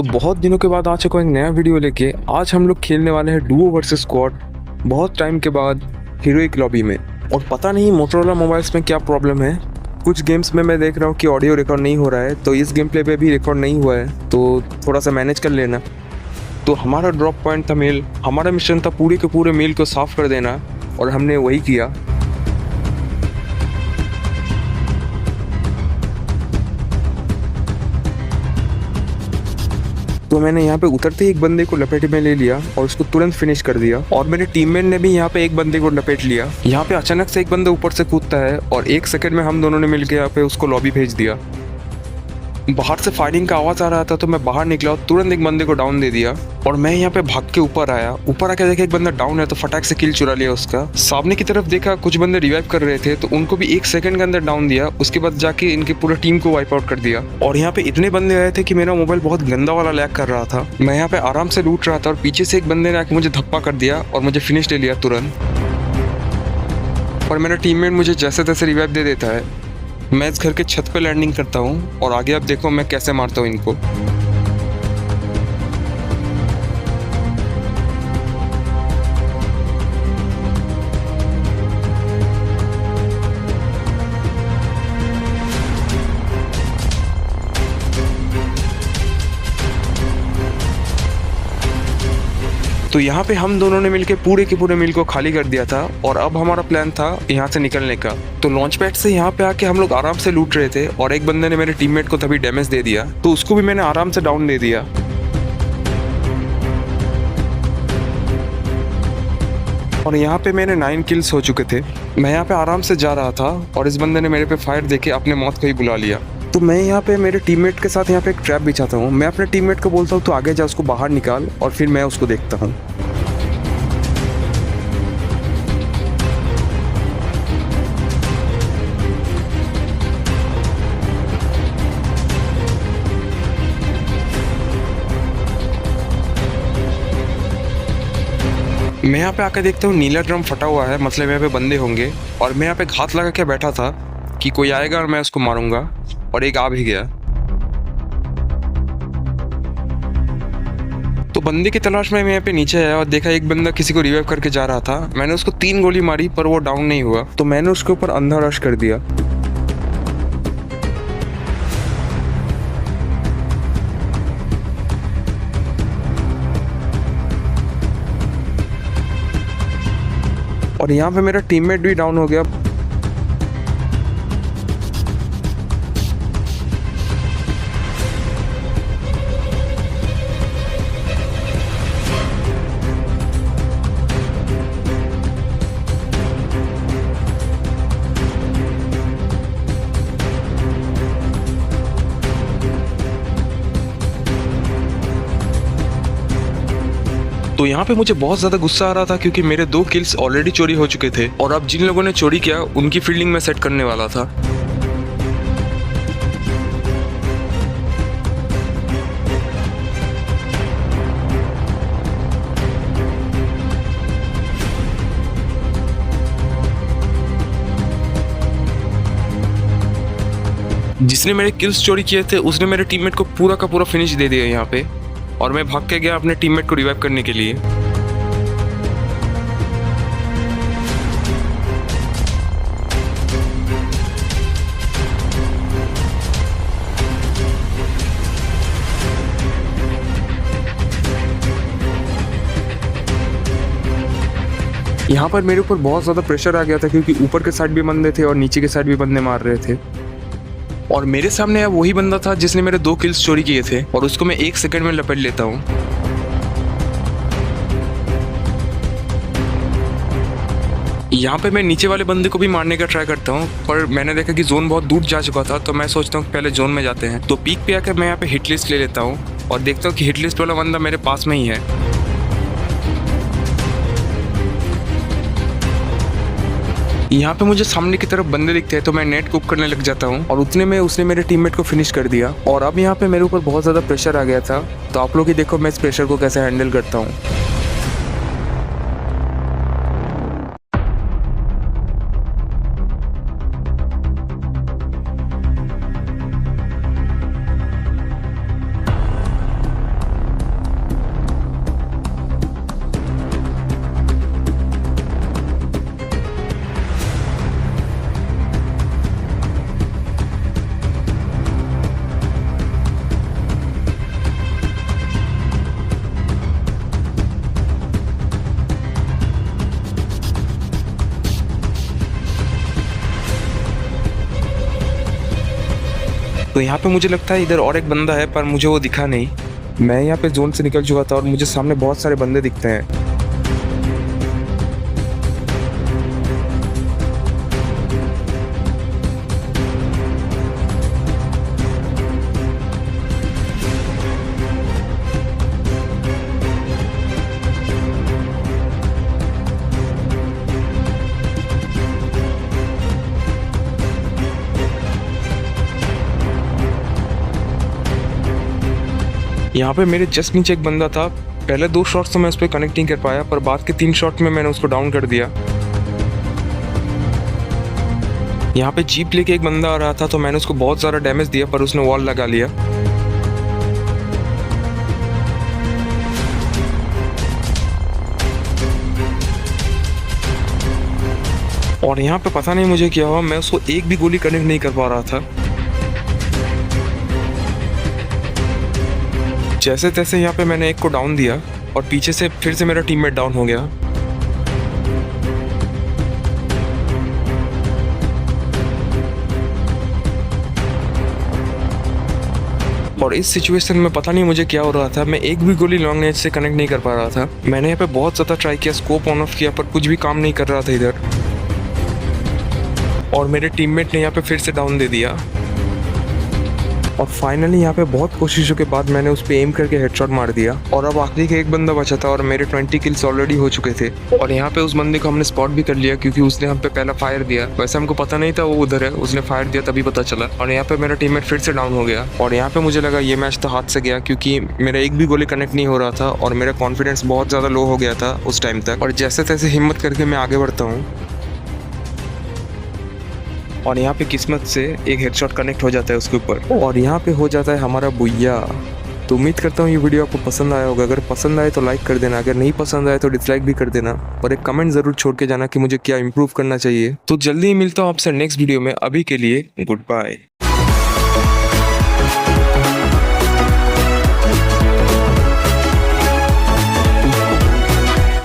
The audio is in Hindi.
तो बहुत दिनों के बाद आ चुका हूं एक नया वीडियो लेके। आज हम लोग खेलने वाले हैं डुओ वर्सेस स्क्वाड, बहुत टाइम के बाद हीरोइक लॉबी में। और पता नहीं मोटोरोला मोबाइल्स में क्या प्रॉब्लम है, कुछ गेम्स में मैं देख रहा हूँ कि ऑडियो रिकॉर्ड नहीं हो रहा है, तो इस गेम प्ले पे भी रिकॉर्ड नहीं हुआ है, तो थोड़ा सा मैनेज कर लेना। तो हमारा ड्रॉप पॉइंट था मेल, हमारा मिशन था पूरे के पूरे मेल को साफ कर देना, और हमने वही किया। तो मैंने यहाँ पे उतरते ही एक बंदे को लपेटे में ले लिया और उसको तुरंत फिनिश कर दिया। और मेरे टीममेट ने भी यहाँ पे एक बंदे को लपेट लिया। यहाँ पे अचानक से एक बंदा ऊपर से कूदता है और एक सेकंड में हम दोनों ने मिलकर यहाँ पे उसको लॉबी भेज दिया। बाहर से फायरिंग का आवाज आ रहा था, तो मैं बाहर निकला और तुरंत एक बंदे को डाउन दे दिया। और मैं यहाँ पे भाग के ऊपर आया, ऊपर आके देखा एक बंदा डाउन है, तो फटाक से किल चुरा लिया उसका। सामने की तरफ देखा कुछ बंदे रिवाइव कर रहे थे, तो उनको भी एक सेकंड के अंदर डाउन दिया। उसके बाद जाके इनकी पूरी टीम को वाइप आउट कर दिया। और यहाँ पे इतने बंदे आए थे कि मेरा मोबाइल बहुत गंदा वाला लैग कर रहा था। मैं यहाँ पे आराम से लूट रहा था और पीछे से एक बंदे ने आके मुझे धप्पा कर दिया और मुझे फिनिश ले लिया तुरंत। और मेरा टीममेट मुझे जैसे तैसे रिवाइव दे देता है। मैं इस घर के छत पे लैंडिंग करता हूँ और आगे आप देखो मैं कैसे मारता हूँ इनको। तो यहाँ पे हम दोनों ने मिलके पूरे के पूरे मिल को खाली कर दिया था। और अब हमारा प्लान था यहाँ से निकलने का। तो लॉन्च पैड से यहाँ पे आके हम लोग आराम से लूट रहे थे और एक बंदे ने मेरे टीममेट को तभी डैमेज दे दिया, तो उसको भी मैंने आराम से डाउन दे दिया। और यहाँ पे मेरे 9 किल्स हो चुके थे। मैं यहाँ पे आराम से जा रहा था और इस बंदे ने मेरे पे फायर देके अपने मौत को ही बुला लिया। तो मैं यहाँ पे मेरे टीममेट के साथ यहाँ पे एक ट्रैप बिछाता हूँ। मैं अपने टीममेट को बोलता हूँ तो आगे जा, उसको बाहर निकाल, और फिर मैं उसको देखता हूँ। मैं यहाँ पे आकर देखता हूँ नीला ड्रम फटा हुआ है, मतलब यहाँ पे बंदे होंगे। और मैं यहाँ पे घात लगा के बैठा था कि कोई आएगा और मैं उसको मारूंगा, और एक आ भी गया। तो बंदे की तलाश में मैं यहाँ पे नीचे आया और देखा एक बंदा किसी को रिवाइव करके जा रहा था। मैंने उसको 3 गोली मारी पर वो डाउन नहीं हुआ, तो मैंने उसके ऊपर अंधा रश कर दिया। और यहाँ पे मेरा टीममेट भी डाउन हो गया। तो यहाँ पे मुझे बहुत ज़्यादा गुस्सा आ रहा था क्योंकि मेरे 2 किल्स ऑलरेडी चोरी हो चुके थे, और अब जिन लोगों ने चोरी किया उनकी फील्डिंग में सेट करने वाला था। जिसने मेरे किल्स चोरी किए थे उसने मेरे टीममेट को पूरा का पूरा फिनिश दे दिया यहाँ पे। और मैं भाग के गया अपने टीममेट को रिवाइव करने के लिए। यहाँ पर मेरे ऊपर बहुत ज़्यादा प्रेशर आ गया था क्योंकि ऊपर के साइड भी बंदे थे और नीचे के साइड भी बंदे मार रहे थे। और मेरे सामने अब वही बंदा था जिसने मेरे 2 किल्स चोरी किए थे, और उसको मैं 1 सेकंड में लपेट लेता हूँ। यहाँ पे मैं नीचे वाले बंदे को भी मारने का ट्राई करता हूँ, पर मैंने देखा कि जोन बहुत दूर जा चुका था, तो मैं सोचता हूँ पहले जोन में जाते हैं। तो पीक पे आकर मैं यहाँ पे हिट लिस्ट ले लेता हूँ और देखता हूँ कि हिट लिस्ट वाला बंदा मेरे पास में ही है। यहाँ पे मुझे सामने की तरफ बंदे दिखते हैं, तो मैं नेट कुक करने लग जाता हूँ, और उतने में उसने मेरे टीममेट को फिनिश कर दिया। और अब यहाँ पे मेरे ऊपर बहुत ज़्यादा प्रेशर आ गया था, तो आप लोग ही देखो मैं इस प्रेशर को कैसे हैंडल करता हूँ। तो यहाँ पे मुझे लगता है इधर और एक बंदा है, पर मुझे वो दिखा नहीं। मैं यहाँ पे जोन से निकल चुका था और मुझे सामने बहुत सारे बंदे दिखते हैं। यहाँ पे मेरे जस्ट नीचे एक बंदा था। पहले 2 शॉट्स तो मैं उस पर कनेक्ट नहीं कर पाया, पर बाद के 3 शॉट में मैंने उसको डाउन कर दिया। यहाँ पे जीप लेके एक बंदा आ रहा था, तो मैंने उसको बहुत ज़्यादा डैमेज दिया, पर उसने वॉल लगा लिया। और यहाँ पे पता नहीं मुझे क्या हुआ, मैं उसको एक भी गोली कनेक्ट नहीं कर पा रहा था। जैसे तैसे यहाँ पे मैंने एक को डाउन दिया और पीछे से फिर से मेरा टीममेट डाउन हो गया। और इस सिचुएशन में पता नहीं मुझे क्या हो रहा था, मैं एक भी गोली लॉन्ग रेंज से कनेक्ट नहीं कर पा रहा था। मैंने यहाँ पे बहुत ज़्यादा ट्राई किया, स्कोप ऑन ऑफ किया, पर कुछ भी काम नहीं कर रहा था इधर। और मेरे टीममेट ने यहाँ पे फिर से डाउन दे दिया। और फाइनली यहाँ पे बहुत कोशिशों के बाद मैंने उस पर एम करके हेडशॉट मार दिया। और अब आखिरी का एक बंदा बचा था और मेरे 20 किल्स ऑलरेडी हो चुके थे। और यहाँ पे उस बंदे को हमने स्पॉट भी कर लिया, क्योंकि उसने हम पे पहला फायर दिया। वैसे हमको पता नहीं था वो उधर है, उसने फायर दिया तभी पता चला। और यहाँ पे मेरा टीममेट फिर से डाउन हो गया। और यहाँ पे मुझे लगा ये मैच तो हाथ से गया, क्योंकि मेरा एक भी गोली कनेक्ट नहीं हो रहा था और मेरा कॉन्फिडेंस बहुत ज़्यादा लो हो गया था उस टाइम तक। और जैसे तैसे हिम्मत करके मैं आगे बढ़ता हूँ और यहाँ पे किस्मत से एक हेडशॉट कनेक्ट हो जाता है उसके ऊपर, और यहाँ पे हो जाता है हमारा बुया। तो उम्मीद करता हूँ ये वीडियो आपको पसंद आया होगा। अगर पसंद आए तो लाइक कर देना, अगर नहीं पसंद आए तो डिसलाइक भी कर देना, और एक कमेंट ज़रूर छोड़ के जाना कि मुझे क्या इंप्रूव करना चाहिए। तो जल्दी ही मिलता हूँ आपसे नेक्स्ट वीडियो में। अभी के लिए गुड बाय।